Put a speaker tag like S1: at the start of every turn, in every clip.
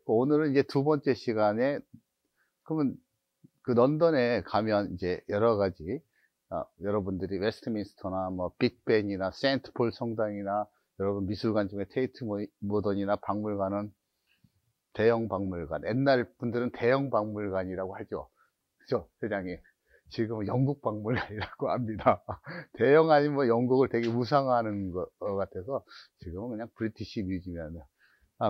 S1: 오늘은 이제 두 번째 시간에, 그러면 그 런던에 가면 이제 여러 가지, 여러분들이 웨스트민스터나 뭐 빅벤이나 세인트폴 성당이나 여러분 미술관 중에 테이트 모던이나 박물관은 대형 박물관, 옛날 분들은 대형 박물관이라고 하죠. 그죠, 회장님? 지금은 영국 박물관이라고 합니다. 대형 아니면 뭐 영국을 되게 우상화하는 것 같아서 지금은 그냥 브리티시 뮤지엄.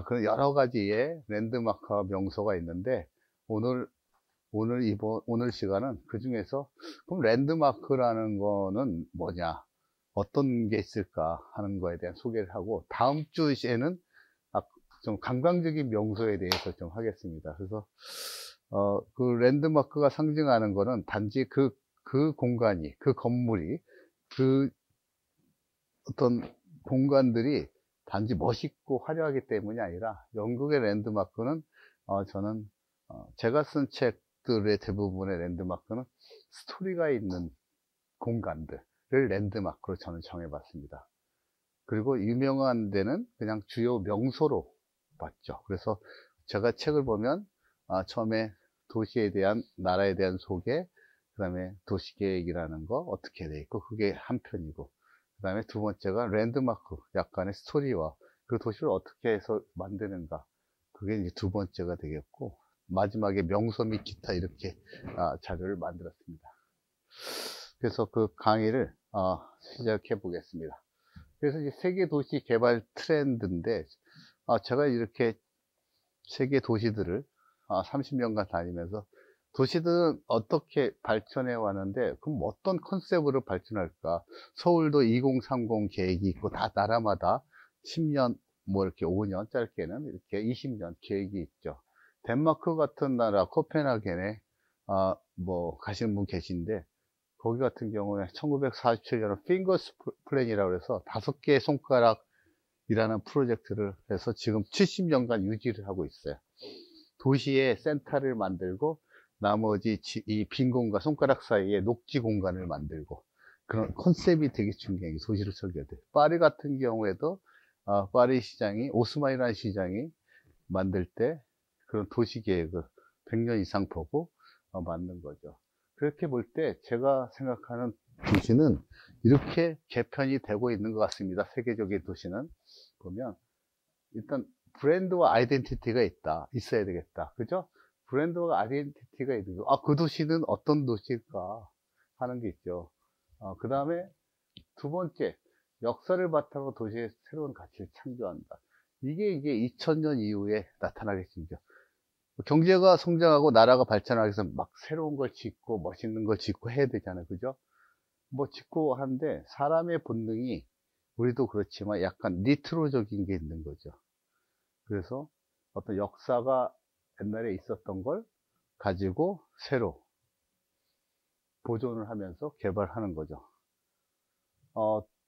S1: 그런 여러 가지의 랜드마크와 명소가 있는데, 오늘 오늘 시간은 그 중에서 그럼 랜드마크라는 거는 뭐냐, 어떤 게 있을까 하는 거에 대한 소개를 하고, 다음 주에는 좀 관광적인 명소에 대해서 좀 하겠습니다. 그래서 그 랜드마크가 상징하는 거는 단지 그 공간이, 그 건물이, 그 어떤 공간들이 단지 멋있고 화려하기 때문이 아니라, 영국의 랜드마크는 저는 제가 쓴 책들의 대부분의 랜드마크는 스토리가 있는 공간들을 랜드마크로 저는 정해봤습니다. 그리고 유명한 데는 그냥 주요 명소로 봤죠. 그래서 제가 책을 보면 처음에 도시에 대한, 나라에 대한 소개, 그 다음에 도시계획이라는 거 어떻게 돼 있고, 그게 한 편이고, 그 다음에 두 번째가 랜드마크, 약간의 스토리와 그 도시를 어떻게 해서 만드는가, 그게 이제 두 번째가 되겠고, 마지막에 명소 및 기타, 이렇게 자료를 만들었습니다. 그래서 그 강의를 시작해 보겠습니다. 그래서 이제 세계 도시 개발 트렌드인데, 제가 이렇게 세계 도시들을 30년간 다니면서 도시들은 어떻게 발전해 왔는데, 그럼 어떤 컨셉으로 발전할까? 서울도 2030 계획이 있고, 다 나라마다 10년, 뭐 이렇게 5년, 짧게는 이렇게 20년 계획이 있죠. 덴마크 같은 나라 코펜하겐에 뭐 가시는 분 계신데, 거기 같은 경우에 1947년에 핑거스 플랜이라고 해서 5개의 손가락이라는 프로젝트를 해서 지금 70년간 유지를 하고 있어요. 도시의 센터를 만들고, 나머지 이 빈 공간, 손가락 사이에 녹지 공간을 만들고, 그런 컨셉이 되게 중요해요. 도시를 설계할 때. 파리 같은 경우에도 파리 시장이, 오스만이라는 시장이 만들 때 그런 도시 계획을 100년 이상 보고 만든 거죠. 그렇게 볼 때 제가 생각하는 도시는 이렇게 개편이 되고 있는 것 같습니다. 세계적인 도시는 보면 일단 브랜드와 아이덴티티가 있어야 되겠다. 그죠? 브랜드와 아이덴티티가 있는 거. 그 도시는 어떤 도시일까 하는 게 있죠. 그 다음에 두 번째, 역사를 바탕으로 도시의 새로운 가치를 창조한다. 이게 2000년 이후에 나타나겠습니다. 경제가 성장하고 나라가 발전하기 위해서 막 새로운 걸 짓고 멋있는 걸 짓고 해야 되잖아요. 그죠? 뭐 짓고 하는데, 사람의 본능이, 우리도 그렇지만 약간 니트로적인 게 있는 거죠. 그래서 어떤 역사가 옛날에 있었던 걸 가지고 새로 보존을 하면서 개발하는 거죠.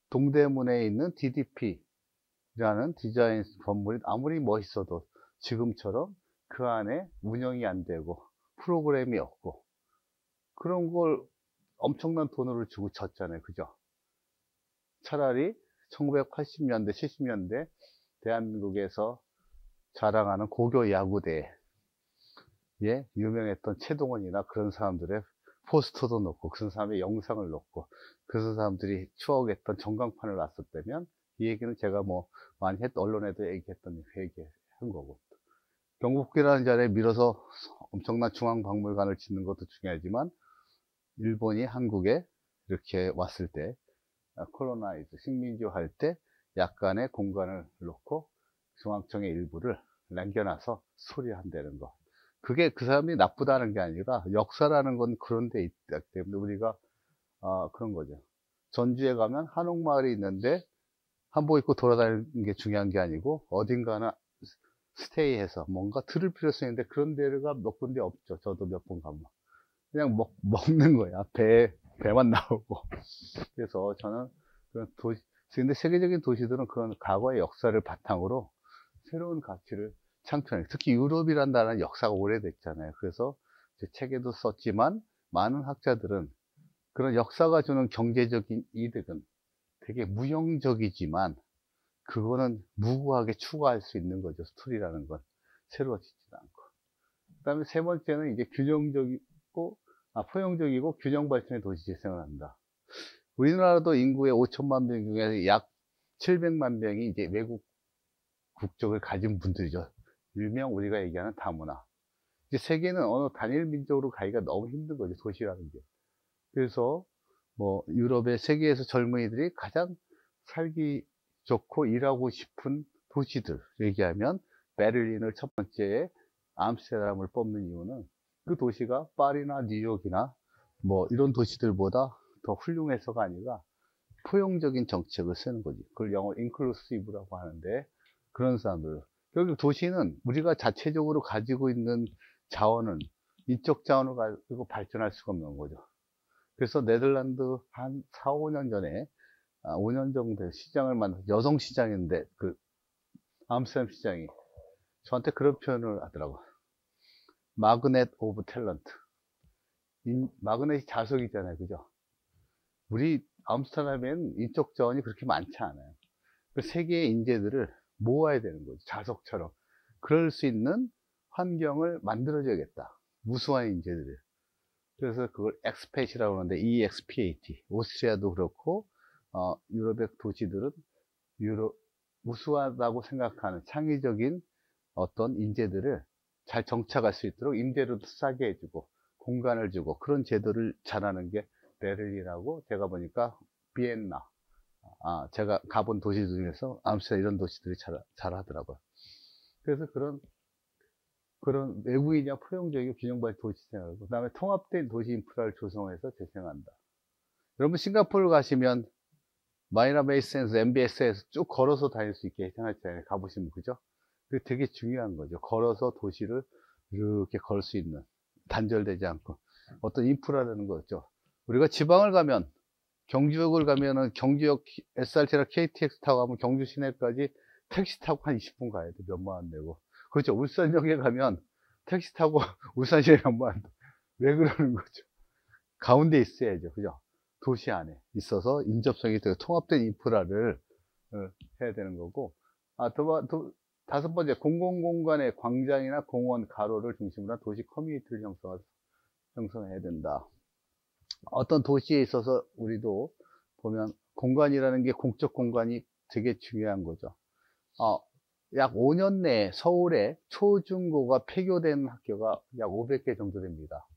S1: 동대문에 있는 DDP라는 디자인 건물이 아무리 멋있어도 지금처럼 그 안에 운영이 안 되고 프로그램이 없고, 그런 걸 엄청난 돈을 주고 졌잖아요. 그죠? 차라리 1980년대, 70년대 대한민국에서 자랑하는 고교 야구대에 유명했던 최동원이나 그런 사람들의 포스터도 넣고, 그런 사람의 영상을 넣고, 그런 사람들이 추억했던 전광판을 놨었다면, 이 얘기는 제가 뭐 많이 언론에도 얘기한 거고, 경복궁이라는 자리에 밀어서 엄청난 중앙박물관을 짓는 것도 중요하지만, 일본이 한국에 이렇게 왔을 때, 콜로나이즈, 식민지화 할 때 약간의 공간을 놓고 중앙청의 일부를 남겨놔서 소리한다는 거. 그게 그 사람이 나쁘다는 게 아니라, 역사라는 건 그런 데 있기 때문에 우리가 그런 거죠. 전주에 가면 한옥마을이 있는데 한복 입고 돌아다니는 게 중요한 게 아니고, 어딘가나 스테이해서 뭔가 들을 필요성이 있는데, 그런 데가 몇 군데 없죠. 저도 몇 번 가면 그냥 먹는 거야. 배만 나오고. 그래서 저는 그런 근데 세계적인 도시들은 그런 과거의 역사를 바탕으로 새로운 가치를 창출해요. 특히 유럽이란 나라는 역사가 오래됐잖아요. 그래서 제 책에도 썼지만, 많은 학자들은 그런 역사가 주는 경제적인 이득은 되게 무형적이지만, 그거는 무고하게 추구할 수 있는 거죠. 스토리라는 건. 새로 짓지도 않고. 그 다음에 세 번째는 이제 포용적이고 균형 발전의 도시 재생을 한다. 우리나라도 인구의 5천만 명 중에 약 700만 명이 이제 외국 국적을 가진 분들이죠. 일명 우리가 얘기하는 다문화. 이제 세계는 어느 단일 민족으로 가기가 너무 힘든 거죠, 도시라는 게. 그래서 뭐 유럽의 세계에서 젊은이들이 가장 살기 좋고 일하고 싶은 도시들 얘기하면 베를린을 첫 번째에 암스테르담을 뽑는 이유는 그 도시가 파리나 뉴욕이나 뭐 이런 도시들보다 더 훌륭해서가 아니라 포용적인 정책을 쓰는 거지. 그걸 영어로 인클루시브라고 하는데, 그런 사람들. 결국 도시는 우리가 자체적으로 가지고 있는 자원은 인적 자원을 가지고 발전할 수가 없는 거죠. 그래서 네덜란드 한 4, 5년 전에 5년 정도 시장을 만들어서 여성 시장인데, 그 암스테르담 시장이 저한테 그런 표현을 하더라고요. 마그넷 오브 탤런트. 마그넷이 자석이잖아요, 그죠? 우리 암스테르담에는 인적 자원이 그렇게 많지 않아요. 세계의 인재들을 모아야 되는 거죠, 자석처럼. 그럴 수 있는 환경을 만들어줘야겠다, 무수한 인재들을. 그래서 그걸 엑스팻이라고 하는데, EXPAT. 오스트리아도 그렇고 유럽의 도시들은 무수하다고 생각하는 창의적인 어떤 인재들을 잘 정착할 수 있도록 임대료도 싸게 해주고 공간을 주고, 그런 제도를 잘하는 게 베를린하고, 제가 보니까 비엔나, 제가 가본 도시 중에서 암스테르담 이런 도시들이 잘 하더라고요. 그래서 그런 외국인이나 포용적이고 균형발전 도시 생활하고, 그 다음에 통합된 도시 인프라를 조성해서 재생한다. 여러분 싱가포르 가시면 마리나 베이 샌즈 MBS에서 쭉 걸어서 다닐 수 있게 생각했잖아요, 가보시면. 그죠? 그게 되게 중요한 거죠. 걸어서 도시를 이렇게 걸 수 있는, 단절되지 않고 어떤 인프라라는 거죠. 우리가 지방을 가면, 경주역을 가면은 경주역 SRT나 KTX 타고 가면 경주 시내까지 택시 타고 한 20분 가야 돼. 몇만 원 내고. 그렇죠. 울산역에 가면 택시 타고 울산 시내 몇만 원. 왜 그러는 거죠? 가운데 있어야죠. 그죠? 도시 안에 있어서 인접성이 되고 통합된 인프라를 해야 되는 거고. 다섯 번째, 공공공간의 광장이나 공원, 가로를 중심으로 한 도시 커뮤니티를 형성해야 된다. 어떤 도시에 있어서 우리도 보면 공간이라는 게, 공적 공간이 되게 중요한 거죠. 약 5년 내에 서울에 초중고가 폐교된 학교가 약 500개 정도 됩니다.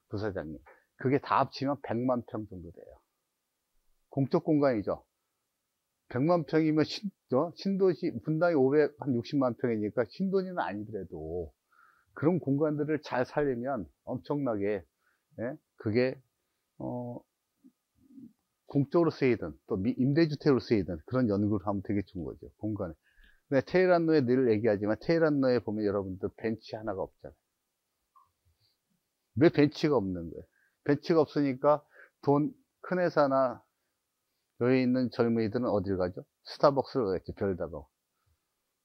S1: 부사장님. 그게 다 합치면 100만 평 정도 돼요. 공적 공간이죠. 100만 평이면 신도시, 분당이 560만 평이니까 신도시는 아니더라도 그런 공간들을 잘 살리면 엄청나게, 그게 공적으로 쓰이든 또 임대주택으로 쓰이든 그런 연구를 하면 되게 좋은 거죠, 공간에. 근데 테헤란로에 늘 얘기하지만, 테헤란로에 보면 여러분들 벤치 하나가 없잖아요. 왜 벤치가 없는 거예요? 벤치가 없으니까 큰 회사나 여기 있는 젊은이들은 어딜 가죠? 스타벅스를 가겠죠, 별다방.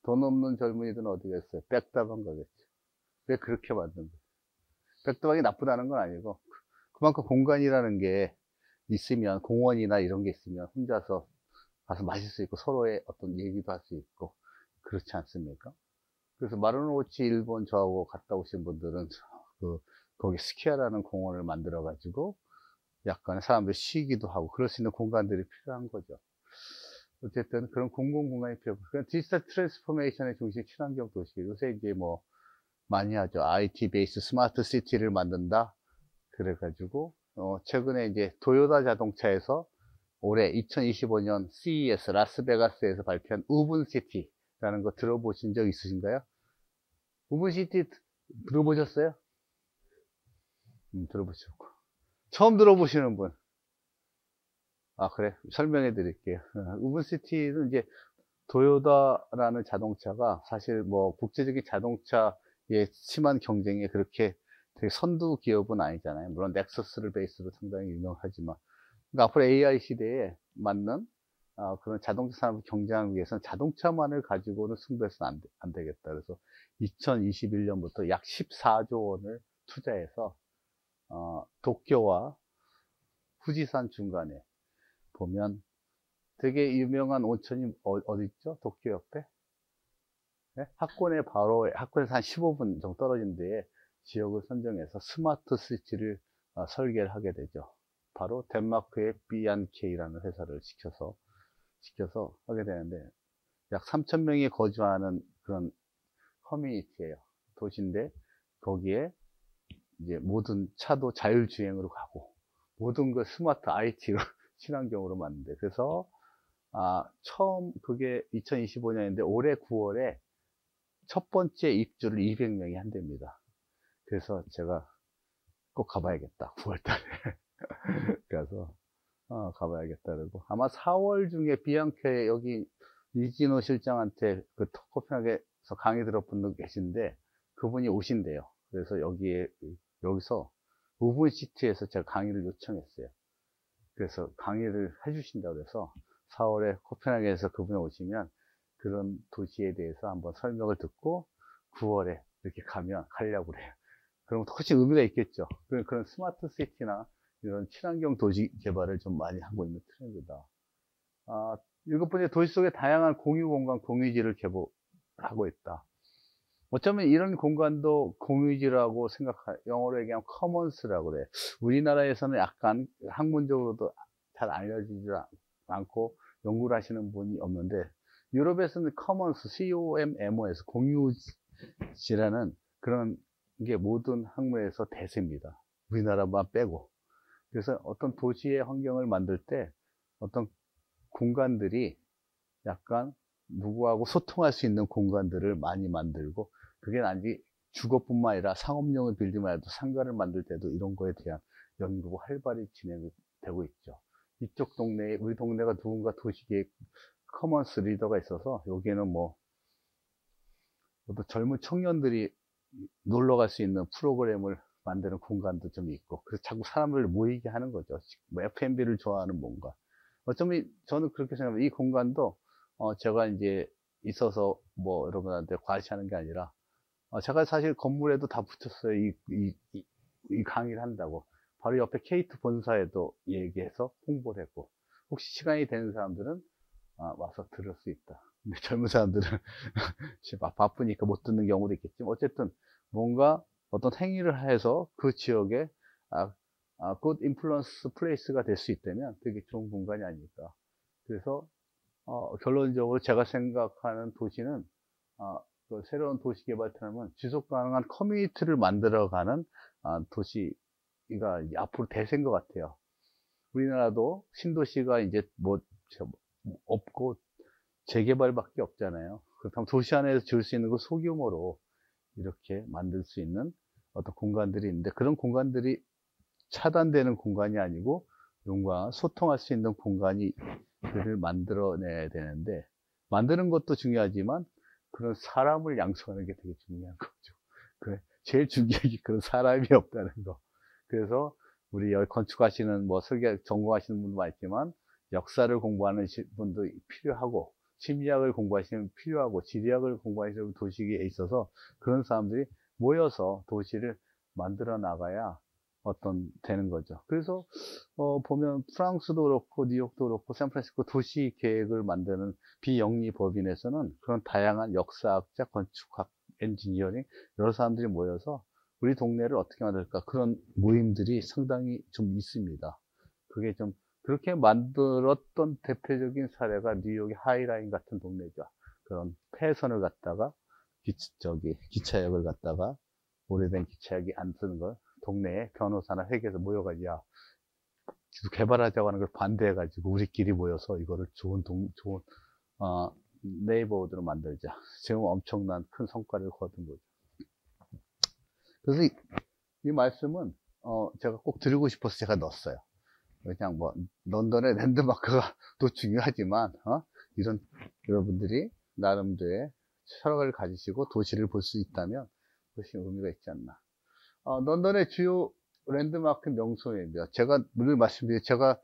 S1: 돈 없는 젊은이들은 어디 가겠어요? 백다방 가겠죠. 왜 그렇게 만든 거예요? 백다방이 나쁘다는 건 아니고, 그만큼 공간이라는 게 있으면, 공원이나 이런 게 있으면 혼자서 가서 마실 수 있고 서로의 어떤 얘기도 할 수 있고, 그렇지 않습니까? 그래서 마르노우치 일본 저하고 갔다 오신 분들은 거기 스키아라는 공원을 만들어 가지고 약간 사람들이 쉬기도 하고 그럴 수 있는 공간들이 필요한 거죠. 어쨌든 그런 공공공간이 필요하고, 디지털 트랜스포메이션의 중심 친환경 도시. 요새 이제 뭐 많이 하죠. IT 베이스 스마트 시티를 만든다. 그래가지고 최근에 이제 도요타 자동차에서 올해 2025년 CES 라스베가스에서 발표한 우분시티라는 거 들어보신 적 있으신가요? 우분시티 들어보셨어요? 들어보셨고. 처음 들어보시는 분? 그래. 설명해 드릴게요. 우분시티는 이제 도요타라는 자동차가 사실 뭐 국제적인 자동차의 심한 경쟁에 그렇게 되게 선두 기업은 아니잖아요. 물론 넥서스를 베이스로 상당히 유명하지만, 그러니까 앞으로 AI 시대에 맞는 그런 자동차 산업을 경쟁하기 위해서는 자동차만을 가지고는 승부해서는 안 되겠다. 그래서 2021년부터 약 14조 원을 투자해서 도쿄와 후지산 중간에 보면 되게 유명한 온천이 어디 있죠? 도쿄 옆에? 네? 학군에서 한 15분 정도 떨어진 데에 지역을 선정해서 스마트 시티를 설계를 하게 되죠. 바로 덴마크의 B&K라는 회사를 시켜서 하게 되는데, 약 3,000명이 거주하는 그런 커뮤니티예요. 도시인데, 거기에 이제 모든 차도 자율주행으로 가고, 모든 걸 스마트 IT로 친환경으로 만든대. 그래서 처음 그게 2025년인데 올해 9월에 첫 번째 입주를 200명이 한답니다. 그래서 제가 꼭 가봐야겠다. 9월 달에. 그래서 가봐야겠다 그러고, 아마 4월 중에 비앙케 여기 이진호 실장한테 그 코펜하겐에서 강의 들어본 분 계신데 그분이 오신대요. 그래서 여기서 우분시티에서 제가 강의를 요청했어요. 그래서 강의를 해주신다고 해서 4월에 코펜하겐에서 그분이 오시면 그런 도시에 대해서 한번 설명을 듣고 9월에 이렇게 가려고 그래요. 그럼 훨씬 의미가 있겠죠. 그런 스마트 시티나 이런 친환경 도시 개발을 좀 많이 하고 있는 트렌드다. 7번째, 도시 속에 다양한 공유 공간, 공유지를 개발하고 있다. 어쩌면 이런 공간도 공유지라고 영어로 얘기하면 커먼스라고 그래. 우리나라에서는 약간 학문적으로도 잘 알려지지 않고 연구를 하시는 분이 없는데, 유럽에서는 커먼스, COMMO에서 공유지라는 그런 게 모든 학문에서 대세입니다. 우리나라만 빼고. 그래서 어떤 도시의 환경을 만들 때 어떤 공간들이 약간 누구하고 소통할 수 있는 공간들을 많이 만들고, 그게 단지 주거뿐만 아니라 상업용을 빌딩만 해도 상가를 만들 때도 이런 거에 대한 연구가 활발히 진행되고 있죠. 이쪽 동네에, 우리 동네가 누군가 도시계획 커먼스 리더가 있어서 여기에는 뭐 젊은 청년들이 놀러 갈 수 있는 프로그램을 만드는 공간도 좀 있고, 그래서 자꾸 사람을 모이게 하는 거죠. 뭐 F&B를 좋아하는 뭔가. 어쩌면 저는 그렇게 생각합니다. 이 공간도 제가 이제 있어서 뭐 여러분한테 과시하는 게 아니라, 제가 사실 건물에도 다 붙였어요. 이 강의를 한다고. 바로 옆에 케이트 본사에도 얘기해서 홍보를 했고, 혹시 시간이 되는 사람들은 와서 들을 수 있다. 근데 젊은 사람들은 바쁘니까 못 듣는 경우도 있겠지만, 어쨌든 뭔가 어떤 행위를 해서 그 지역에 good influence place가 될 수 있다면 되게 좋은 공간이 아닐까. 그래서 결론적으로 제가 생각하는 도시는 그 새로운 도시 개발 트렌드는 지속 가능한 커뮤니티를 만들어가는 도시가 이제 앞으로 대세인 것 같아요. 우리나라도 신도시가 이제 뭐 없고 재개발밖에 없잖아요. 그렇다면 도시 안에서 지을 수 있는 거 소규모로 이렇게 만들 수 있는 어떤 공간들이 있는데, 그런 공간들이 차단되는 공간이 아니고 누군가 소통할 수 있는 공간들을 만들어내야 되는데, 만드는 것도 중요하지만 그런 사람을 양성하는 게 되게 중요한 거죠. 제일 중요한 게 그런 사람이 없다는 거. 그래서 우리 여기 건축하시는 뭐 설계 전공하시는 분도 많지만 역사를 공부하는 분도 필요하고, 심리학을 공부하시는 분 필요하고, 지리학을 공부하시는 도시에 있어서 그런 사람들이 모여서 도시를 만들어 나가야 되는 거죠. 그래서 보면 프랑스도 그렇고 뉴욕도 그렇고 샌프란시스코 도시 계획을 만드는 비영리 법인에서는 그런 다양한 역사학자, 건축학, 엔지니어링 여러 사람들이 모여서 우리 동네를 어떻게 만들까, 그런 모임들이 상당히 좀 있습니다. 그게 좀 그렇게 만들었던 대표적인 사례가 뉴욕의 하이라인 같은 동네죠. 그런 폐선을 갖다가 기차역을 갖다가 오래된 기차역이 안 쓰는 걸 동네에 변호사나 회계에서 모여가지고 개발하자고 하는 걸 반대해가지고 우리끼리 모여서 이거를 좋은 네이버우드로 만들자. 지금 엄청난 큰 성과를 거둔 거죠. 그래서 이 말씀은 제가 꼭 드리고 싶어서 제가 넣었어요. 그냥 뭐 런던의 랜드마크가 또 중요하지만 이런 여러분들이 나름대로의 철학을 가지시고 도시를 볼 수 있다면 그것이 의미가 있지 않나. 런던의 주요 랜드마크 명소입니다. 제가 늘 말씀드린, 제가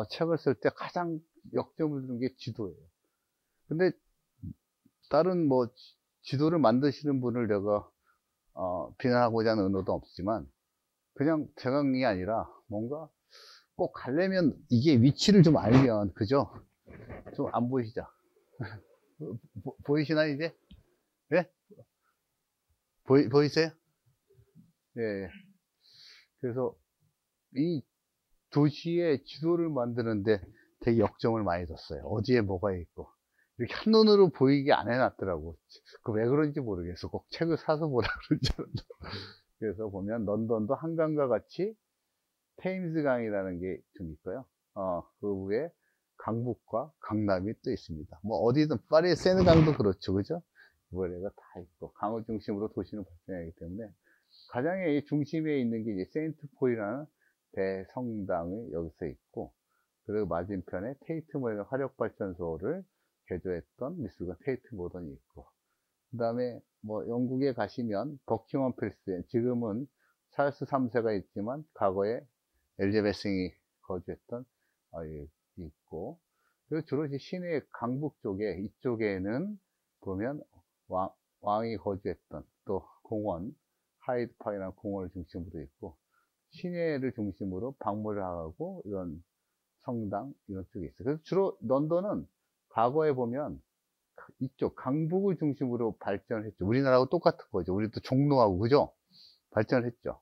S1: 책을 쓸 때 가장 역점을 두는 게 지도예요. 근데 다른 뭐 지도를 만드시는 분을 내가 비난하고자 하는 의도도 없지만, 그냥 제강이 아니라 뭔가 꼭 가려면 이게 위치를 좀 알면, 그죠? 좀 안 보이시죠? 보이시나 이제? 예? 보이세요? 예. 그래서 이 도시의 지도를 만드는데 되게 역점을 많이 뒀어요. 어디에 뭐가 있고. 이렇게 한눈으로 보이게 안 해놨더라고. 그 왜 그런지 모르겠어. 꼭 책을 사서 보라 그러지 않아도. 그래서 보면 런던도 한강과 같이 테임스 강이라는 게 좀 있고요. 그 위에 강북과 강남이 또 있습니다. 뭐 어디든 파리 세느강도 그렇죠, 그죠? 뭐래가 다 있고 강을 중심으로 도시는 발전하기 때문에 가장 이 중심에 있는 게 이제 세인트폴이라는 대성당이 여기서 있고, 그리고 맞은편에 테이트 모던 화력발전소를 개조했던 미술관 테이트 모던이 있고, 그 다음에 뭐 영국에 가시면 버킹엄 필스, 지금은 찰스 3세가 있지만 과거에 엘리자베스이 거주했던 있고, 그리고 주로 이제 시내 강북 쪽에 이쪽에는 보면 왕이 거주했던 또 공원, 하이드 파크라는 공원을 중심으로 있고, 시내를 중심으로 박물을 하고 이런 성당 이런 쪽에 있어요. 그래서 주로 런던은 과거에 보면 이쪽 강북을 중심으로 발전을 했죠. 우리나라하고 똑같은 거죠. 우리도 종로하고 그죠? 발전을 했죠.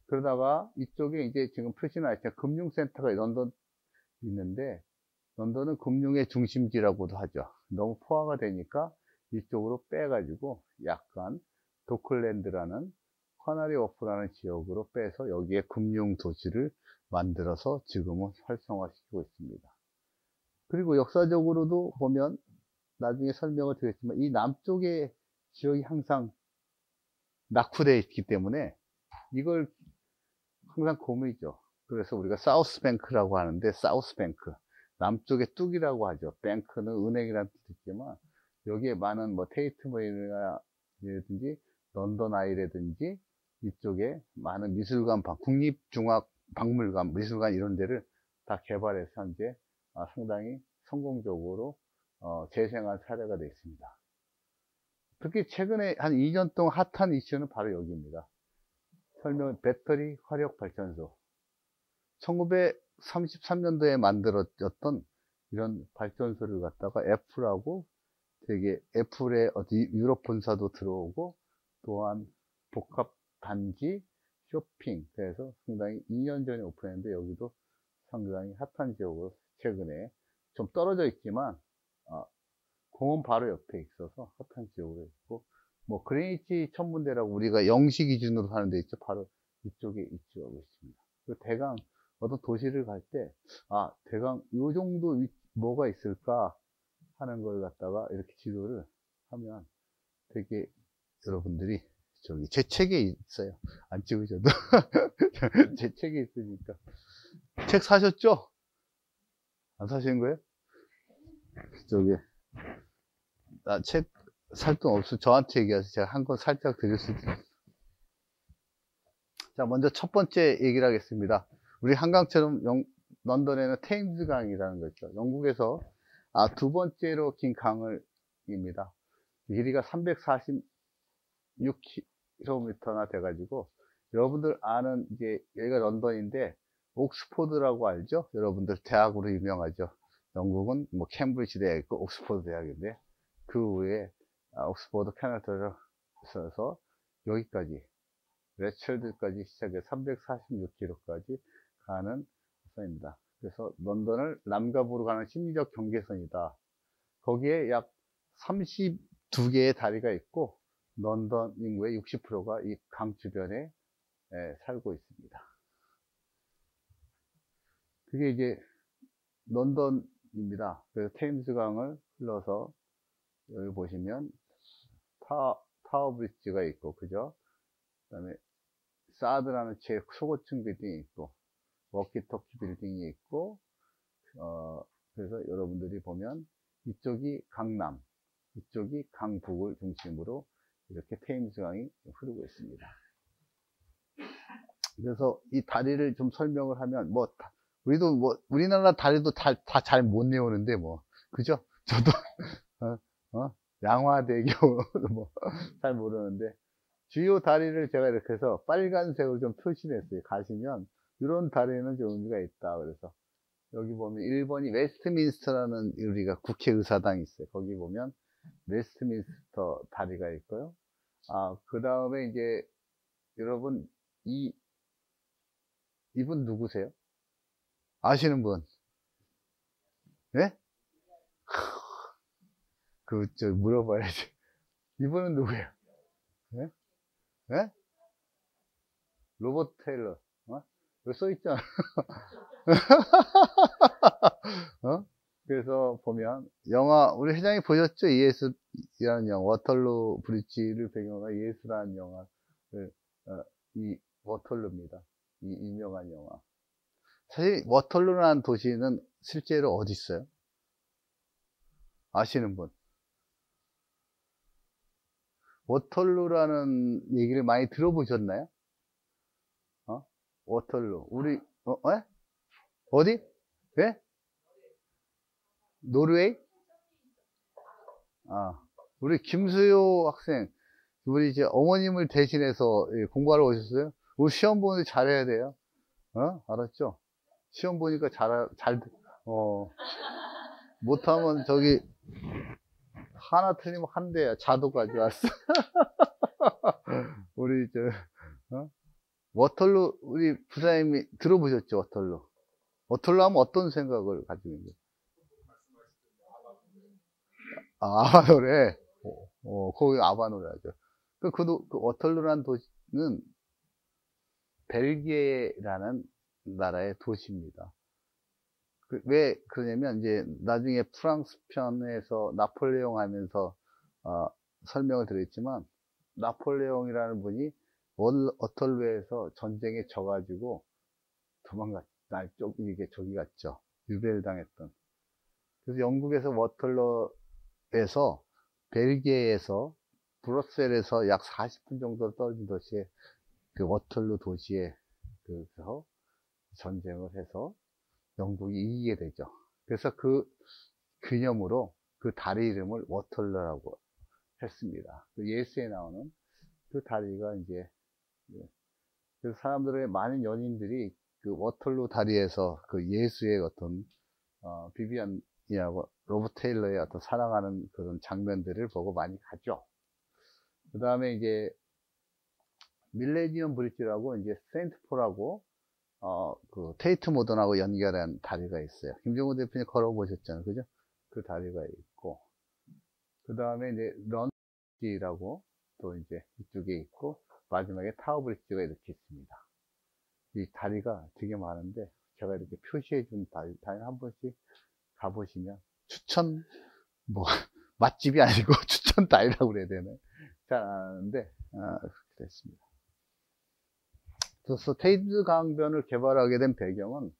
S1: 그러다가 이쪽에 이제 지금 표시나 있죠. 금융센터가 런던 있는데, 런던은 금융의 중심지라고도 하죠. 너무 포화가 되니까 이쪽으로 빼가지고 약간 도클랜드라는 커나리 워프라는 지역으로 빼서 여기에 금융 도시를 만들어서 지금은 활성화시키고 있습니다. 그리고 역사적으로도 보면 나중에 설명을 드리겠지만 이 남쪽의 지역이 항상 낙후되어 있기 때문에 이걸 항상 고민이죠. 그래서 우리가 사우스뱅크라고 하는데, 사우스뱅크 남쪽의 뚝이라고 하죠. 뱅크는 은행이라는 뜻이 있지만 여기에 많은 뭐 테이트 모이라든지 런던 아이라든지 이쪽에 많은 미술관, 국립중앙박물관, 미술관 이런 데를 다 개발해서 현재 상당히 성공적으로 재생한 사례가 되어 있습니다. 특히 최근에 한 2년 동안 핫한 이슈는 바로 여기입니다. 배터리 화력 발전소. 1933년도에 만들어졌던 이런 발전소를 갖다가 애플하고 되게 애플의 어디 유럽 본사도 들어오고, 또한 복합 단지 쇼핑, 그래서 상당히 2년 전에 오픈했는데 여기도 상당히 핫한 지역으로 최근에 좀 떨어져 있지만 공원 바로 옆에 있어서 핫한 지역으로 있고, 뭐 그린위치 천문대라고 우리가 영시 기준으로 하는 데 있죠. 바로 이쪽에 위치하고 있습니다. 그리고 대강 어떤 도시를 갈 때 대강 요 정도 뭐가 있을까 하는 걸 갖다가 이렇게 지도를 하면 되게 여러분들이 저기 제 책에 있어요. 안 찍으셔도 제 책에 있으니까. 책 사셨죠? 안 사신 거예요? 저기 책 살 돈 없어 저한테 얘기해서 제가 한 권 살짝 드릴 수도 있어요. 자, 먼저 첫 번째 얘기를 하겠습니다. 우리 한강처럼 런던에는 테임스 강이라는 거 있죠. 영국에서 두 번째로 긴 강입니다. 길이가 346km나 돼가지고, 여러분들 아는 이제 여기가 런던인데 옥스포드라고 알죠? 여러분들 대학으로 유명하죠. 영국은 뭐 캠브리지 대학 있고 옥스포드 대학인데, 그 위에 옥스포드 캐나다를 써서 여기까지 레첼드까지 시작해서 346km까지 가는 선입니다. 그래서 런던을 남과 북으로 가는 심리적 경계선이다. 거기에 약 32개의 다리가 있고, 런던 인구의 60%가 이 강 주변에 살고 있습니다. 그게 이제 런던입니다. 그래서 테임스 강을 흘러서 여기 보시면 타워 브릿지가 있고, 그죠? 그 다음에 사드라는 초고층 빌딩이 있고, 워키토키 빌딩이 있고, 그래서 여러분들이 보면 이쪽이 강남, 이쪽이 강북을 중심으로 이렇게 테임스 강이 흐르고 있습니다. 그래서 이 다리를 좀 설명을 하면, 우리도 우리나라 다리도 다 잘 못 외우는데, 그죠? 저도, 양화대교, 잘 모르는데, 주요 다리를 제가 이렇게 해서 빨간색으로 좀 표시를 했어요. 가시면, 이런 다리는 좀 의미가 있다. 그래서, 여기 보면 1번이 웨스트민스터라는 우리가 국회의사당이 있어요. 거기 보면 웨스트민스터 다리가 있고요. 그 다음에 이제 여러분 이분 누구세요? 아시는 분? 네? 물어봐야지. 이분은 누구예요? 네? 네? 로버트 테일러. 여기 써있잖아. 그래서 보면, 우리 회장이 보셨죠? 예수라는 영화, 워털루 브릿지를 배경으로 예수라는 영화를, 이 워털루입니다. 이 유명한 영화. 사실, 워털루라는 도시는 실제로 어디 있어요? 아시는 분? 워털루라는 얘기를 많이 들어보셨나요? 워털루. 어디? 예? 노르웨이? 우리 김수효 학생, 우리 이제 어머님을 대신해서 공부하러 오셨어요? 우리 시험 보는데 잘해야 돼요. 알았죠? 시험 보니까 못하면 하나 틀리면 한 대야. 자도 가져왔어. 우리 워털루, 우리 부사님이 들어보셨죠? 워털루. 워털루 하면 어떤 생각을 가지고 있는지. 아바노래. 거기 아바노래 하죠. 그 워털루라는 도시는 벨기에라는 나라의 도시입니다. 왜 그러냐면, 이제, 나중에 프랑스 편에서 나폴레옹 하면서, 설명을 드렸지만, 나폴레옹이라는 분이 워털루에서 전쟁에 져가지고 저기 갔죠. 유배를 당했던. 그래서 영국에서 워털루에서 벨기에에서 브뤼셀에서 약 40분 정도 떨어진 도시에 그 워털루 도시에 그래서 전쟁을 해서 영국이 이기게 되죠. 그래서 그 기념으로 그 다리 이름을 워털루라고 했습니다. 그 예수에 나오는 그 다리가 이제 그래서 사람들의 많은 연인들이 그 워털루 다리에서 그 예수의 어떤 비비안이하고 로버트 테일러의 어떤 사랑하는 그런 장면들을 보고 많이 가죠. 그 다음에 이제 밀레니엄 브릿지라고 이제 세인트폴하고 그 테이트 모던하고 연결한 다리가 있어요. 김정은 대표님 걸어보셨잖아요, 그죠? 그 다리가 있고, 그 다음에 이제 런지라고 또 이제 이쪽에 있고, 마지막에 타워 브릿지가 이렇게 있습니다. 이 다리가 되게 많은데 제가 이렇게 표시해 준 다리 한 번씩 가보시면 맛집이 아니고 추천 다리라고 그래야 되나요? 잘 아는데 그랬습니다. 그래서 테이즈 강변을 개발하게 된 배경은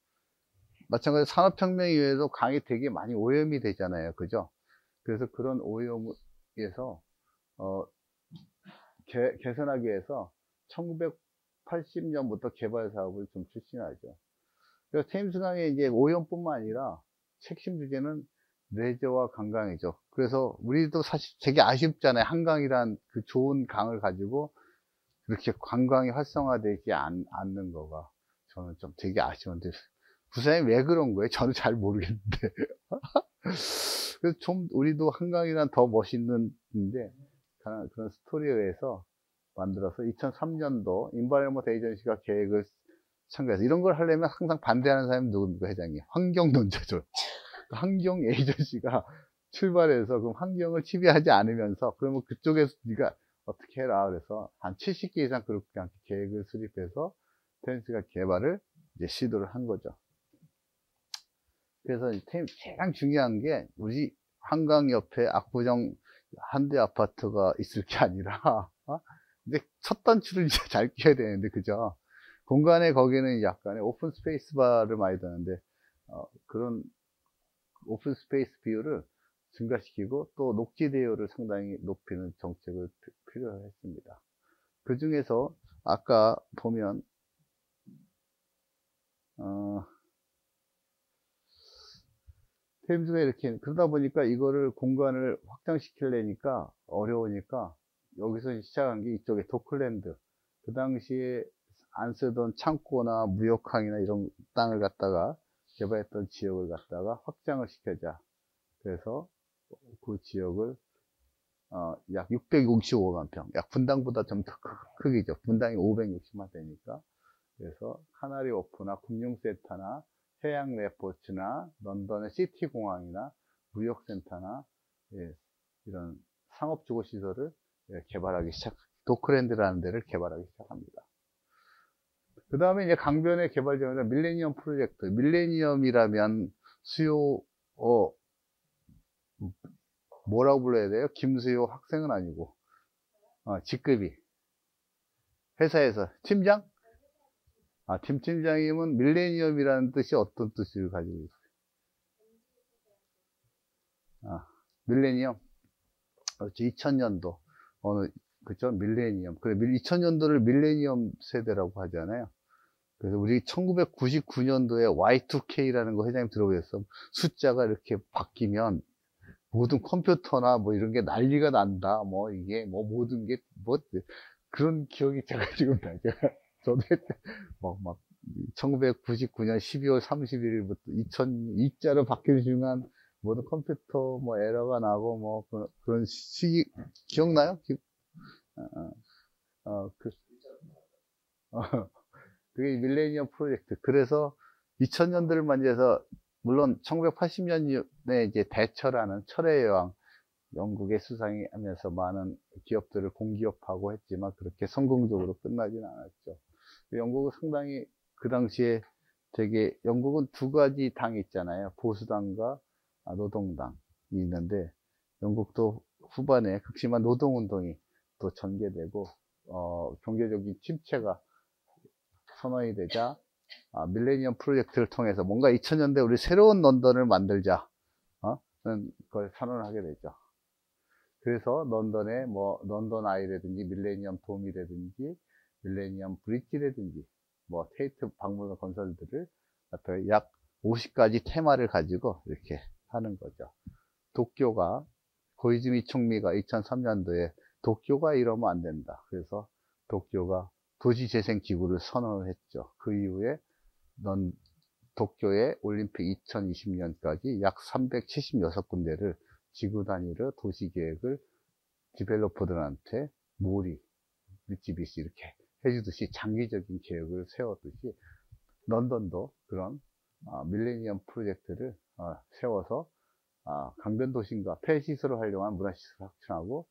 S1: 마찬가지로 산업혁명 이후에도 강이 되게 많이 오염이 되잖아요, 그죠? 그래서 그런 오염에서 개선하기 위해서 1980년부터 개발 사업을 좀 추진하죠. 그래서 테임스강의 이제 오염뿐만 아니라 핵심 주제는 레저와 관광이죠. 그래서 우리도 사실 되게 아쉽잖아요. 한강이란 그 좋은 강을 가지고 그렇게 관광이 활성화되지 않는 거가 저는 좀 되게 아쉬운데 부사님 왜 그런 거예요? 저는 잘 모르겠는데. 그래서 좀 우리도 한강이란 더 멋있는데 그런 스토리에 의해서 만들어서 2003년도 인바이러먼트 에이전시가 계획을 참가해서 이런 걸 하려면 항상 반대하는 사람이 누굽니까, 회장님? 환경론자죠. 환경 에이전시가 출발해서 그럼 환경을 침해하지 않으면서 그러면 그쪽에서 네가 어떻게 해라. 그래서 한 70개 이상 그렇게 계획을 수립해서 텐스가 개발을 이제 시도를 한 거죠. 그래서 가장 중요한 게 우리 한강 옆에 압구정 한대 아파트가 있을 게 아니라 근데 첫 단추를 이제 잘 끼워야 되는데, 그죠? 공간에 거기는 약간의 오픈 스페이스 바를 많이 두는데 그런 오픈 스페이스 비율을 증가시키고 또 녹지 대여를 상당히 높이는 정책을 필요했습니다. 그 중에서 아까 보면 테임즈가 이렇게 그러다 보니까 이거를 공간을 확장시키려니까 어려우니까 여기서 시작한 게 이쪽에 도클랜드, 그 당시에 안 쓰던 창고나 무역항이나 이런 땅을 갖다가 개발했던 지역을 갖다가 확장을 시켜자. 그래서 그 지역을 약 665만 평. 약 분당보다 좀 더 크기죠. 분당이 560만 되니까. 그래서 카나리 워프나 금융센터나 해양 레포츠나 런던의 시티공항이나 무역센터나, 예, 이런 상업주거 시설을 개발하기 도크랜드라는 데를 개발하기 시작합니다. 그 다음에 이제 강변의 개발 지역은 밀레니엄 프로젝트. 밀레니엄이라면 뭐라고 불러야 돼요? 김수효 학생은 아니고, 직급이. 회사에서. 팀장? 팀장이면 밀레니엄이라는 뜻이 어떤 뜻을 가지고 있어요? 밀레니엄. 그렇죠. 2000년도. 그죠? 밀레니엄. 그래, 2000년도를 밀레니엄 세대라고 하잖아요. 그래서 우리 1999년도에 Y2K라는 거 회장님 들어보셨어요? 숫자가 이렇게 바뀌면 모든 컴퓨터나 뭐 이런 게 난리가 난다. 뭐 이게 뭐 모든 게 뭐 그런 기억이 제가 지금 나죠. 저도 막 1999년 12월 31일부터 2002자로 바뀌는 순간 모든 컴퓨터 뭐 에러가 나고 뭐 그런 시기 기억나요? 그게 밀레니엄 프로젝트. 그래서 2000년대를 맞이해서 물론 1980년에 이제 대처라는 철의 여왕 영국의 수상이 하면서 많은 기업들을 공기업하고 했지만 그렇게 성공적으로 끝나진 않았죠. 영국은 상당히 그 당시에 되게 영국은 두 가지 당이 있잖아요. 보수당과 노동당이 있는데 영국도 후반에 극심한 노동운동이 또 전개되고 경제적인 침체가 선언이 되자 밀레니엄 프로젝트를 통해서 뭔가 2000년대 우리 새로운 런던을 만들자 그걸 선언을 하게 되죠. 그래서 런던에 뭐 런던 아이라든지 밀레니엄 돔이라든지 밀레니엄 브릿지라든지 뭐 테이트 박물관 건설들을 약 50가지 테마를 가지고 이렇게 하는 거죠. 도쿄가 고이즈미 총리가 2003년도에 도쿄가 이러면 안 된다. 그래서 도쿄가 도시재생기구를 선언을 했죠. 그 이후에 도쿄의 올림픽 2020년까지 약 376군데를 지구 단위로 도시계획을 디벨로퍼들한테 미쓰비시 이렇게 해주듯이 장기적인 계획을 세웠듯이 런던도 그런 밀레니엄 프로젝트를 세워서 강변도심과 폐시설을 활용한 문화시설을 확충하고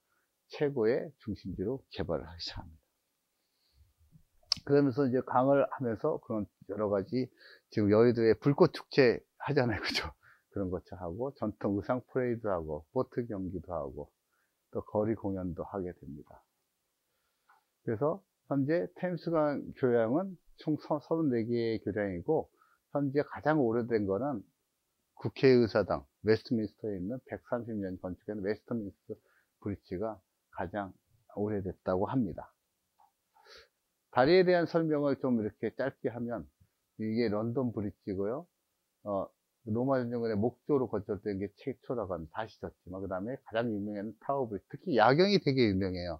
S1: 최고의 중심지로 개발을 하기 시작합니다. 그러면서 이제 강을 하면서 그런 여러 가지 지금 여의도에 불꽃 축제 하잖아요. 그죠? 그런 것도 하고 전통 의상 프레이드 하고 보트 경기도 하고 또 거리 공연도 하게 됩니다. 그래서 현재 템스강 교량은 총 34개의 교량이고 현재 가장 오래된 거는 국회의사당 웨스트민스터에 있는 130년 건축한 웨스트민스터 브릿지가 가장 오래됐다고 합니다. 다리에 대한 설명을 좀 이렇게 짧게 하면 이게 런던 브릿지고요. 로마 전쟁에 목조로 건설된 게 최초라고 합니다. 다시 졌지만 그 다음에 가장 유명한 타워 브릿지, 특히 야경이 되게 유명해요.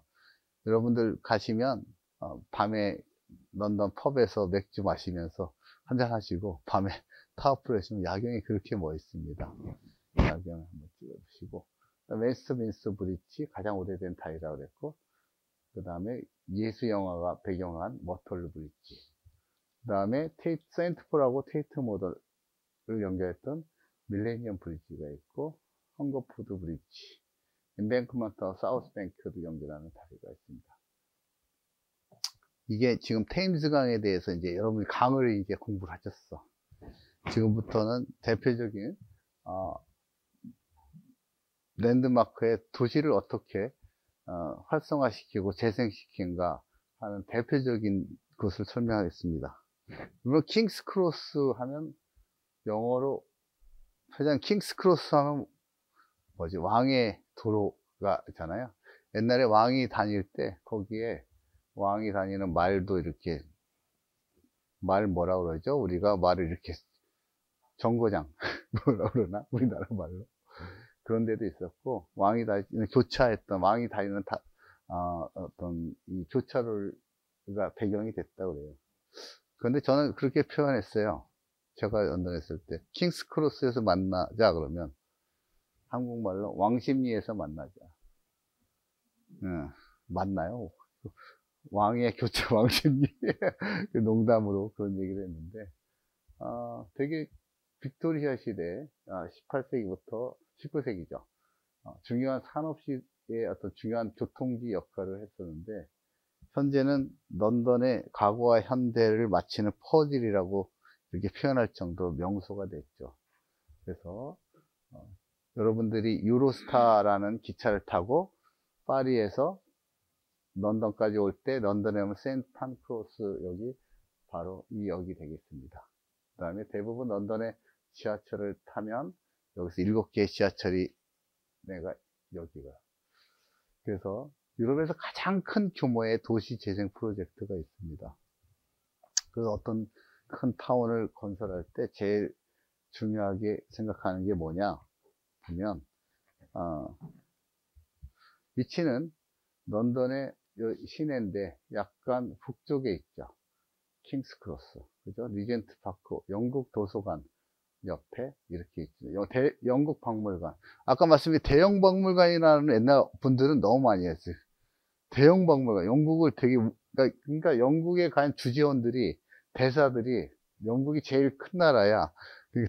S1: 여러분들 가시면 밤에 런던 펍에서 맥주 마시면서 한잔 하시고 밤에 타워 프레시면 야경이 그렇게 멋있습니다. 야경을 한번 찍어보시고 웨스트민스터 브릿지 가장 오래된 다리라고 그랬고 그 다음에 예수 영화가 배경한 머털 브릿지, 그 다음에 세인트폴하고 테이트 모델을 연결했던 밀레니엄 브릿지가 있고 헝거푸드 브릿지, 인뱅크먼트와 사우스뱅크도 연결하는 다리가 있습니다. 이게 지금 테임스강에 대해서 이제 여러분이 강을 이제 공부를 하셨어. 지금부터는 대표적인 랜드마크의 도시를 어떻게 활성화시키고 재생시킨가 하는 대표적인 것을 설명하겠습니다. 물론 킹스 크로스 하면 영어로 회장 킹스 크로스 하면 뭐지? 왕의 도로가 있잖아요. 옛날에 왕이 다닐 때 거기에 왕이 다니는 말도 이렇게 말 뭐라 그러죠? 우리가 말을 이렇게 정거장 뭐라 그러나 우리나라 말로 그런 데도 있었고 왕이 다니는 교차했던 왕이 다니는 어떤 이 교차로가 배경이 됐다고 그래요. 그런데 저는 그렇게 표현했어요. 제가 런던에 있을 때 킹스 크로스에서 만나자 그러면 한국말로 왕십리에서 만나자. 맞나요? 왕의 교체 왕십리 농담으로 그런 얘기를 했는데, 되게 빅토리아 시대, 18세기부터 19세기죠. 중요한 산업시의 어떤 중요한 교통지 역할을 했었는데, 현재는 런던의 과거와 현대를 마치는 퍼즐이라고 이렇게 표현할 정도로 명소가 됐죠. 그래서 여러분들이 유로스타라는 기차를 타고 파리에서 런던까지 올 때 런던에 오면 센트 판크로스 역이 바로 이 역이 되겠습니다. 그 다음에 대부분 런던의 지하철을 타면 여기서 7개의 지하철이 내가 여기가. 그래서 유럽에서 가장 큰 규모의 도시 재생 프로젝트가 있습니다. 그 어떤 큰 타운을 건설할 때 제일 중요하게 생각하는 게 뭐냐 보면, 위치는 런던의 시내인데 약간 북쪽에 있죠. 킹스 크로스, 그죠? 리젠트 파크, 영국 도서관 옆에 이렇게 있죠. 영국 박물관. 아까 말씀드린 대형 박물관이라는 옛날 분들은 너무 많이 했어요. 대형 박물관. 영국을 되게, 그러니까 영국에 간 주재원들이, 대사들이, 영국이 제일 큰 나라야.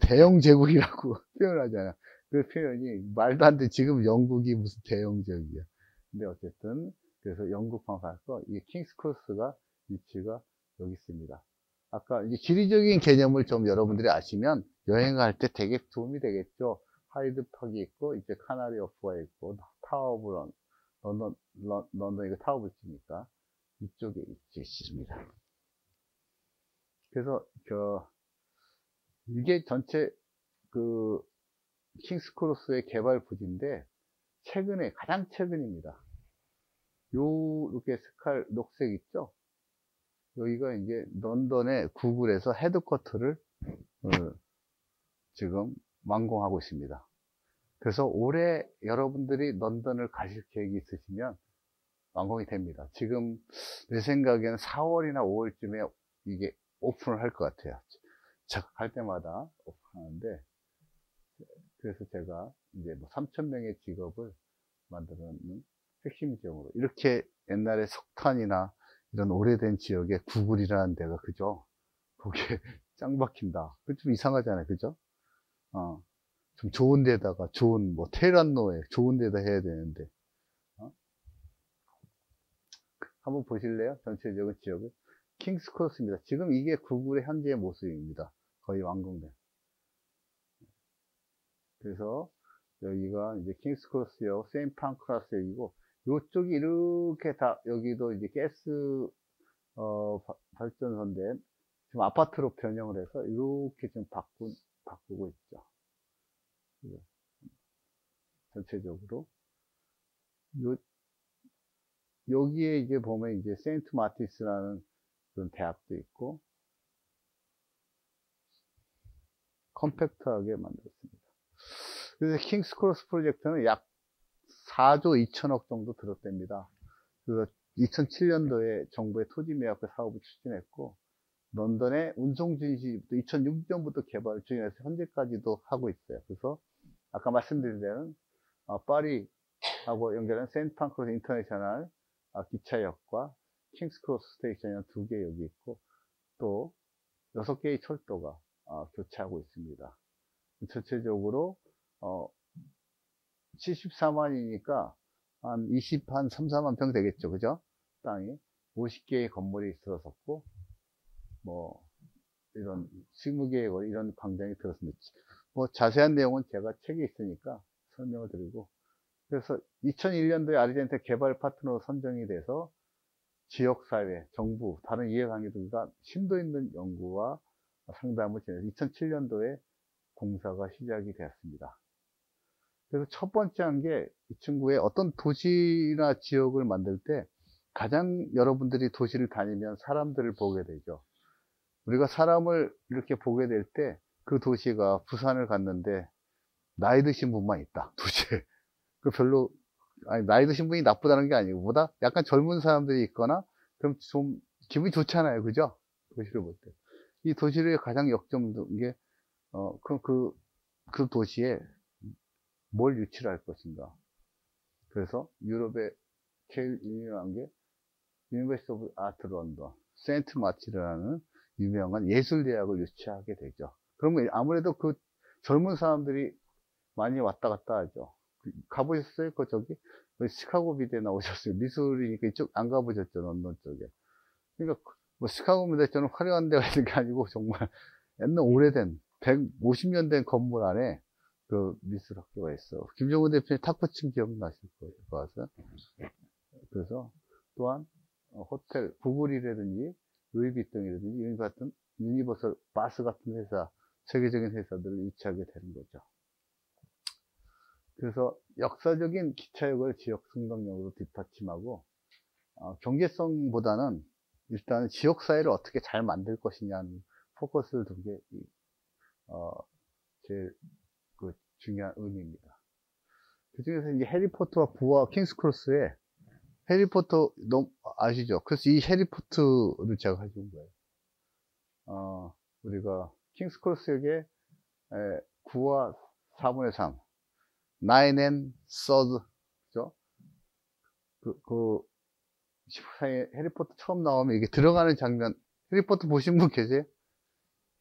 S1: 대영 제국이라고 표현하잖아요. 그 표현이 말도 안 돼. 지금 영국이 무슨 대영 제국이야. 근데 어쨌든, 그래서 영국 방사서 이 킹스 크로스가 위치가 여기 있습니다. 아까 이제 지리적인 개념을 좀 여러분들이 아시면 여행할 때 되게 도움이 되겠죠. 하이드 팍이 있고, 이제 카나리 워프가 있고, 타워 오브 런던 이거 타워 브릿지니까 이쪽에 있습니다. 그래서 이게 전체 그 킹스 크로스의 개발 부지인데 최근에 가장 최근입니다. 이렇게 색깔 녹색 있죠? 여기가 이제 런던의 구글에서 헤드쿼터를 지금 완공하고 있습니다. 그래서 올해 여러분들이 런던을 가실 계획이 있으시면 완공이 됩니다. 지금 내 생각에는 4월이나 5월쯤에 이게 오픈을 할 것 같아요. 제가 갈 때마다 오픈하는데, 그래서 제가 이제 뭐 3,000명의 직업을 만들어놓는 핵심 지역으로, 이렇게 옛날에 석탄이나 이런 오래된 지역에 구글이라는 데가, 그죠? 거기에 짱 박힌다. 좀 이상하잖아요. 그죠? 좀 좋은 데다가 좋은 뭐 테란노에 좋은 데다 해야 되는데, 한번 보실래요? 전체적인 지역을. 킹스 크로스입니다. 지금 이게 구글의 현재의 모습입니다. 거의 완공된. 그래서 여기가 이제 킹스 크로스역, 세인트 판크라스 역이고, 요쪽이 이렇게 다, 여기도 이제 가스 발전소인데 지금 아파트로 변형을 해서 이렇게 좀 바꾸고 있죠. 전체적으로 여기에 이제 보면 이제 세인트 마티스라는 그런 대학도 있고, 컴팩트하게 만들었습니다. 그래서 킹스 크로스 프로젝트는 약 4조 2천억 정도 들었답니다. 그래서 2007년도에 정부의 토지 매각과 사업을 추진했고, 런던의 운송진시부터 2006년부터 개발 중에서 현재까지도 하고 있어요. 그래서 아까 말씀드린 데는 파리하고 연결한 세인트 판크로스 인터내셔널 기차역과 킹스 크로스 스테이션이 2개 여기 있고, 또 6개의 철도가 교체하고 있습니다. 전체적으로 74만이니까 한 3, 4만 평 되겠죠. 그죠? 땅이 50개의 건물이 들어섰고, 뭐 이런 20개의 거리, 이런 광장이 들었습니다. 뭐 자세한 내용은 제가 책에 있으니까 설명을 드리고, 그래서 2001년도에 아르헨티나 개발 파트너로 선정이 돼서 지역사회, 정부, 다른 이해관계들과 심도 있는 연구와 상담을 진행해서 2007년도에 공사가 시작이 되었습니다. 그래서 첫 번째 한 게, 이 친구의 어떤 도시나 지역을 만들 때 가장 여러분들이 도시를 다니면 사람들을 보게 되죠. 우리가 사람을 이렇게 보게 될 때 그 도시가, 부산을 갔는데 나이 드신 분만 있다, 도시에. 그 별로, 아니, 나이 드신 분이 나쁘다는 게 아니고, 보다 약간 젊은 사람들이 있거나, 그럼 좀 기분이 좋잖아요. 그죠? 도시를 볼 때. 이 도시를 가장 역점인 게, 그 도시에 뭘 유치를 할 것인가. 그래서 유럽의 제일 유명한 게 유니버시티 오브 아트 런던, 세인트 마틴이라는 유명한 예술대학을 유치하게 되죠. 그러면 아무래도 그 젊은 사람들이 많이 왔다 갔다 하죠. 가보셨어요? 저기? 시카고 미대 나오셨어요. 미술이니까 이쪽 안 가보셨죠? 런던 쪽에. 그러니까 뭐 시카고 미대처럼 화려한 데가 있는 게 아니고 정말 옛날 오래된 150년 된 건물 안에 그 미술학교가 있어. 김정은 대표님 탁구 친 기억나실 거예요. 가서. 그래서 또한 호텔 구글이라든지 루이비통이라든지 유니버설 바스 같은 회사, 세계적인 회사들을 유치하게 되는 거죠. 그래서 역사적인 기차역을 지역 승강역으로 뒷받침하고 경제성보다는 일단 지역사회를 어떻게 잘 만들 것이냐는 포커스를 둔 게 제일 그 중요한 의미입니다. 그 중에서 이제 해리포터와 부와 킹스크로스에 해리포터 너무 아시죠? 그래서 이 해리포터를 제가 가져온 거예요. 우리가 킹스크로스역에 9와 4분의 3 9 and 3rd 그죠? 그 해리포터 처음 나오면 이게 들어가는 장면, 해리포터 보신 분 계세요?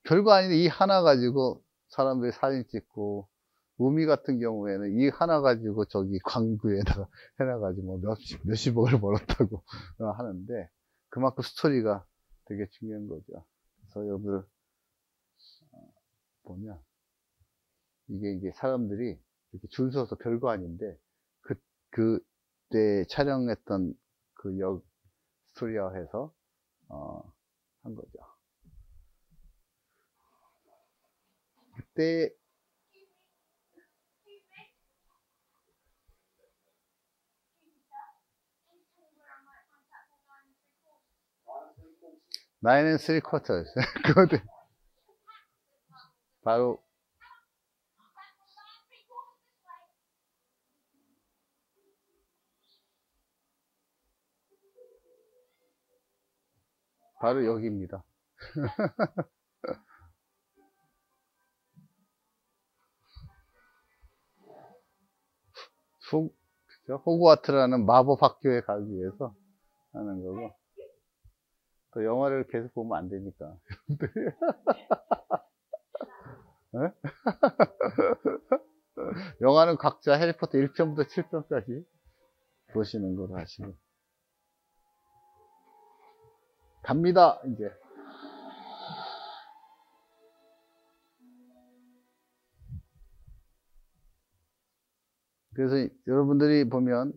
S1: 별거 아닌데 이 하나 가지고 사람들이 사진 찍고, 우미 같은 경우에는 이 하나 가지고 저기 광구에다가 해놔가지고 뭐 몇십억을 벌었다고 하는데, 그만큼 스토리가 되게 중요한 거죠. 그래서 여러분들 보면 이게 사람들이 이렇게 줄 서서 별거 아닌데 그때 촬영했던 그 역 스토리화해서 한 거죠. 그때 Nine and three quarters. 그거들 바로 여기입니다. 호그와트라는 마법 학교에 가기 위해서 하는 거고, 또 영화를 계속 보면 안 되니까. 영화는 각자 해리포터 1편부터 7편까지 보시는 거로 하시고. 갑니다, 이제. 그래서 여러분들이 보면,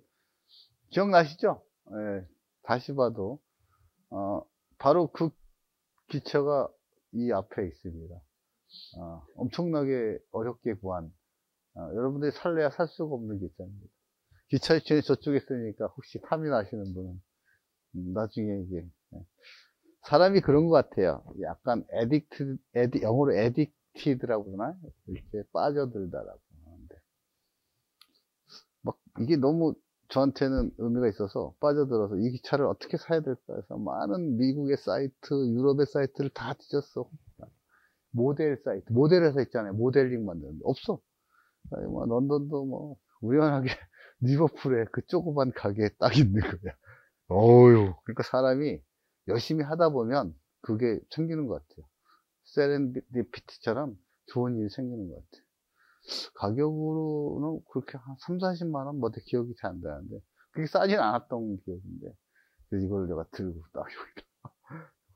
S1: 기억나시죠? 예, 다시 봐도, 바로 그 기차가 이 앞에 있습니다. 엄청나게 어렵게 구한, 여러분들이 살래야 살 수가 없는 기차입니다. 기차 유치원이 저쪽에 있으니까 혹시 탐이 나시는 분은, 나중에 이게, 사람이 그런 것 같아요. 약간 영어로 에딕티드라고 그러나? 이렇게 빠져들다라고 하는데. 막, 이게 너무 저한테는 의미가 있어서 빠져들어서 이 기차를 어떻게 사야 될까 해서 많은 미국의 사이트, 유럽의 사이트를 다 뒤졌어. 모델 사이트, 모델 회사 있잖아요. 모델링 만드는데. 없어. 아니, 뭐, 런던도 뭐, 우연하게 리버풀에 그 조그만 가게에 딱 있는 거야. 어휴. 그러니까 사람이 열심히 하다 보면 그게 생기는 것 같아요. 세렌디피티처럼 좋은 일이 생기는 것 같아요. 가격으로는 그렇게 한 3, 40만원? 뭐, 기억이 잘 안 나는데. 그게 싸진 않았던 기억인데. 그래서 이걸 내가 들고 딱 여기다.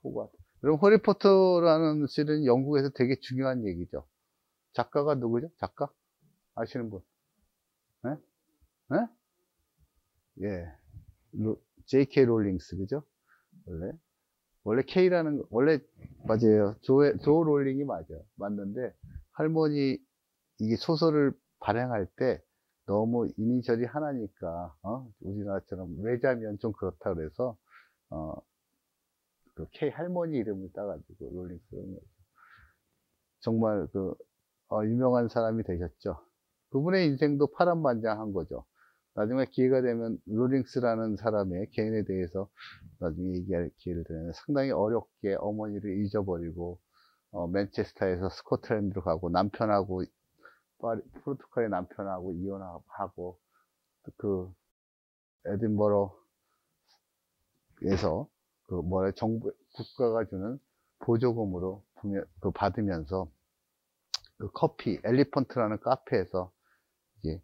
S1: 보고 여러분, 해리포터라는 시는 영국에서 되게 중요한 얘기죠. 작가가 누구죠? 작가? 아시는 분? 네? 네? 예. J.K. 롤링스, 그죠? 원래 K라는 거, 원래, 맞아요. 조 롤링이 맞아요. 맞는데, 할머니, 이게 소설을 발행할 때 너무 이니셜이 하나니까, 우리나라처럼 외자면 좀 그렇다 그래서, 그 K 할머니 이름을 따가지고 롤링스 그런 거죠. 정말 유명한 사람이 되셨죠. 그분의 인생도 파란만장한 거죠. 나중에 기회가 되면 롤링스라는 사람의 개인에 대해서 나중에 얘기할 기회를 드리면 상당히 어렵게 어머니를 잊어버리고 맨체스터에서 스코틀랜드로 가고 남편하고 포르투갈의 남편하고 이혼하고 그 에딘버러 에서 정부 국가가 주는 보조금으로 받으면서 그 커피 엘리펀트라는 카페에서 이제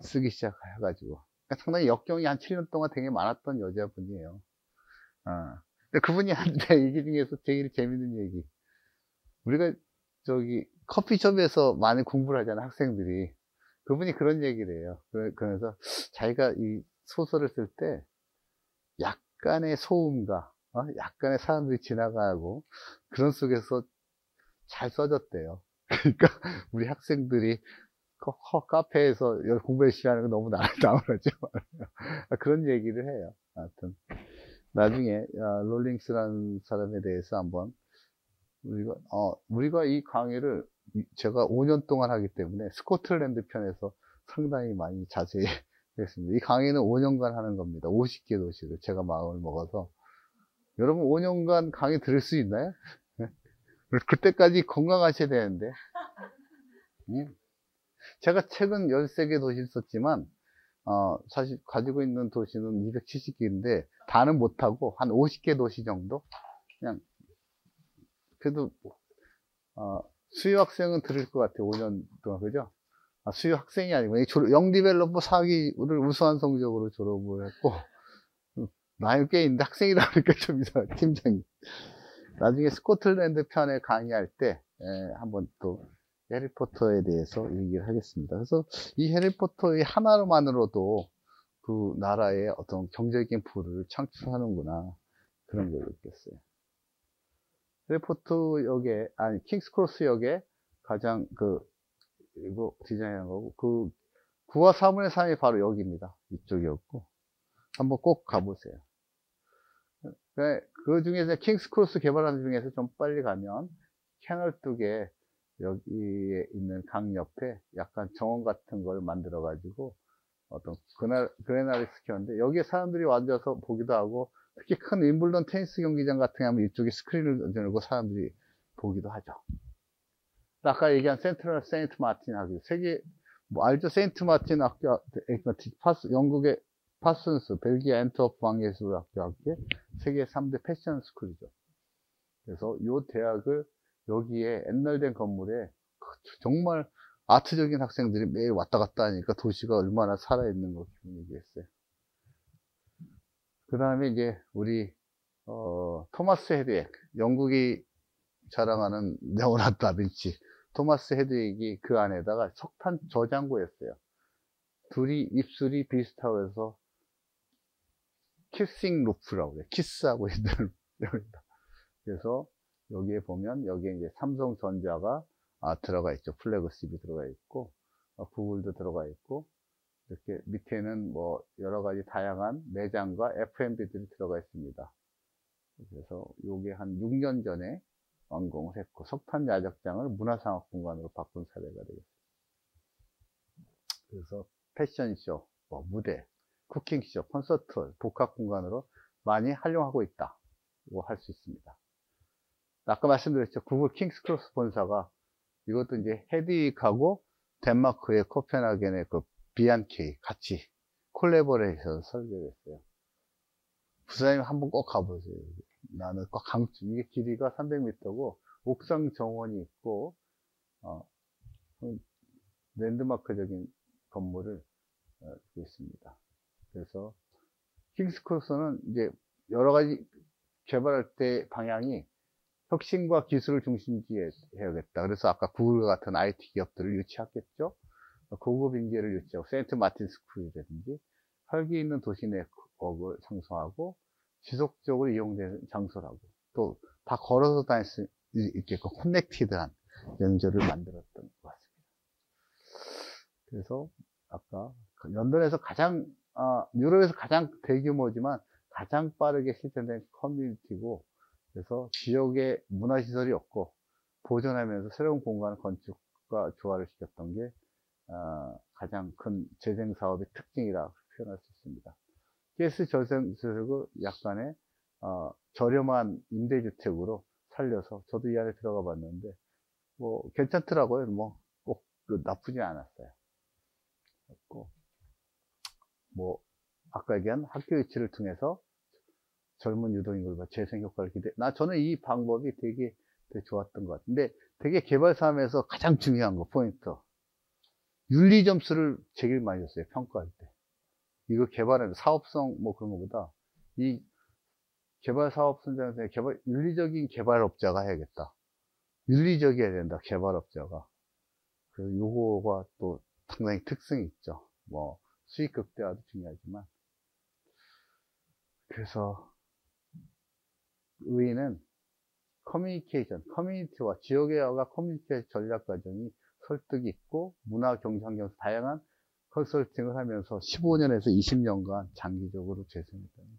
S1: 쓰기 시작해가지고 그러니까 상당히 역경이 한 7년 동안 되게 많았던 여자분이에요. 근데 그분이 한테 얘기 중에서 제일 재밌는 얘기. 우리가 커피숍에서 많이 공부를 하잖아, 학생들이. 그분이 그런 얘기를 해요. 그래서 자기가 이 소설을 쓸 때 약간의 소음과 약간의 사람들이 지나가고 그런 속에서 잘 써졌대요. 그러니까 우리 학생들이 카페에서 공부 열심히 하는 거 너무 나오라죠. 그런 얘기를 해요. 하여튼 나중에 롤링스라는 사람에 대해서 한번 우리가 이 강의를 제가 5년 동안 하기 때문에 스코틀랜드 편에서 상당히 많이 자세히 했습니다. 이 강의는 5년간 하는 겁니다. 50개 도시를 제가 마음을 먹어서. 여러분 5년간 강의 들을 수 있나요? 그때까지 건강하셔야 되는데. 제가 최근 13개 도시를 썼지만 사실 가지고 있는 도시는 270개인데 다는 못하고 한 50개 도시 정도 그냥 그래도 수유 학생은 들을 것 같아요. 5년 동안. 그죠? 수유 학생이 아니고 영디벨로퍼 4기를 우수한 성적으로 졸업을 했고 나이 꽤 있는데 학생이라 그러니까 좀 이상해. 팀장이 나중에 스코틀랜드 편에 강의할 때 한번 또 해리포터에 대해서 얘기를 하겠습니다. 그래서 이 해리포터의 하나로만으로도 그 나라의 어떤 경제적인 부를 창출하는구나 그런 걸 느꼈어요. 해리포터 역에 킹스크로스 역에 가장 이거 디자인한 거고 구와 4분의 3이 바로 여기입니다. 이쪽이었고 한번 꼭 가보세요. 그 중에서 킹스크로스 개발하는 중에서 좀 빨리 가면 캐널 뚝에 여기에 있는 강 옆에 약간 정원 같은 걸 만들어 가지고 어떤 그레나리스 키웠는데 여기에 사람들이 앉아서 보기도 하고 특히 큰 윈블던 테니스 경기장 같은 게 하면 이쪽에 스크린을 열고 사람들이 보기도 하죠. 아까 얘기한 센트럴 세인트 마틴 학교 알죠? 세인트 마틴 학교 영국의 파슨스 벨기에 엔트워프 광예술학교 세계 3대 패션 스쿨이죠. 그래서 이 대학을 여기에 옛날 된 건물에 정말 아트적인 학생들이 매일 왔다 갔다 하니까 도시가 얼마나 살아있는 거 얘기했어요. 그 다음에 이제 우리 토마스 헤드윅, 영국이 자랑하는 레오나르도 다빈치, 토마스 헤드윅이 그 안에다가 석탄 저장고였어요. 둘이 입술이 비슷하고 해서 키싱 루프라고 해요. 키스하고 있는 그래서 여기에 보면 여기에 이제 삼성전자가 들어가 있죠. 플래그십이 들어가 있고 구글도 들어가 있고 이렇게 밑에는 뭐 여러 가지 다양한 매장과 F&B들이 들어가 있습니다. 그래서 요게 한 6년 전에 완공을 했고 석탄 야적장을 문화상업공간으로 바꾼 사례가 되겠습니다. 그래서 패션쇼, 무대, 쿠킹쇼, 콘서트, 복합공간으로 많이 활용하고 있다고 할 수 있습니다. 아까 말씀드렸죠. 구글 킹스크로스 본사가 이것도 이제 헤드윅하고 덴마크의 코펜하겐의 비안케이 같이 콜라보레이션 설계를 했어요. 부사님 한번 꼭 가보세요. 나는 꼭 강추. 이게 길이가 300m고 옥상 정원이 있고 랜드마크적인 건물을 두고 있습니다. 그래서 킹스크로스는 이제 여러 가지 개발할 때 방향이 혁신과 기술을 중심지에 해야겠다. 그래서 아까 구글과 같은 IT 기업들을 유치하겠죠. 고급 인재를 유치하고 세인트 마틴 스쿨이라든지 혈기 있는 도시 네트워크를 상승하고 지속적으로 이용되는 장소라고 또 다 걸어서 다닐 수 있게끔 커넥티드한 연결을 만들었던 것 같습니다. 그래서 아까 런던에서 유럽에서 가장 대규모지만 가장 빠르게 실현된 커뮤니티고 그래서 지역에 문화시설이 없고 보존하면서 새로운 공간 건축과 조화를 시켰던 게 가장 큰 재생사업의 특징이라 표현할 수 있습니다. 가스 재생사업을 약간의 저렴한 임대주택으로 살려서 저도 이 안에 들어가 봤는데 뭐 괜찮더라고요. 뭐 꼭 나쁘지 않았어요. 뭐 아까 얘기한 학교 유치를 통해서 젊은 유동인구를 재생 효과를 저는 이 방법이 되게 좋았던 것 같은데, 되게 개발 사업에서 가장 중요한 거, 포인트. 윤리 점수를 제일 많이 줬어요, 평가할 때. 이거 개발하는 사업성 뭐 그런 것보다, 이 개발 사업 선정에서 윤리적인 개발업자가 해야겠다. 윤리적이어야 된다, 개발업자가. 그 요거가 또 상당히 특성이 있죠. 뭐 수익 극대화도 중요하지만. 그래서 의의는 커뮤니티와 지역의와 커뮤니케이션 전략 과정이 설득이 있고, 문화 경상경 다양한 컨설팅을 하면서 15년에서 20년간 장기적으로 재생했다는 거예요.